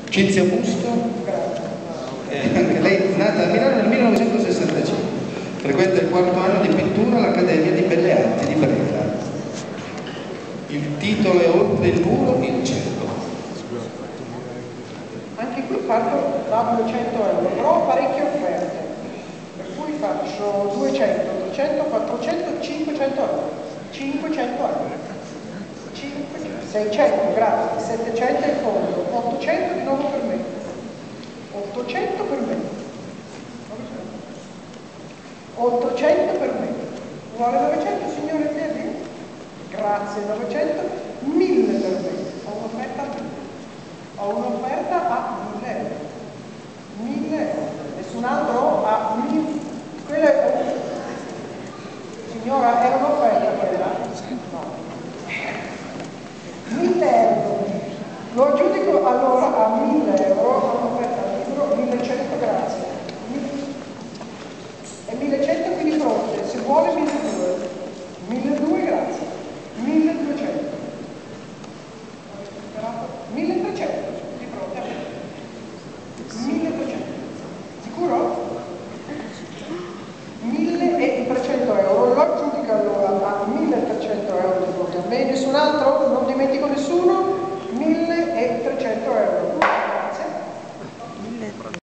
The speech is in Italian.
Cinzia Busto, anche lei nata a Milano nel 1965, frequenta il quarto anno di pittura all'Accademia di Belle Arti di Brera. Il titolo è Oltre il muro, il cielo. Anche qui parto da 200 euro, però ho parecchie offerte, per cui faccio 200, 300, 400, 500 euro, 500 euro, 600, grazie, 700 in fondo, 800 di nuovo per me, 800 per me, 800 per me, vuole 900 signore in piedi? Grazie, 900, 1000 per me, ho un'offerta a 1000. Ho un'offerta a 1000 euro. 1000 euro. Nessun altro ha 1000. Quella è... Signora, era un'offerta quella? No. 1000 euro. Lo aggiudico allora a 1000 euro, ho un'offerta a libro, 1100, grazie. E 1100 qui di fronte, se vuole 1200. 1200, grazie. 1200. 1300 di fronte a me. 1200. Sicuro? 1300 euro. Lo aggiudico allora a 1300 euro di fronte a me. Nessun altro?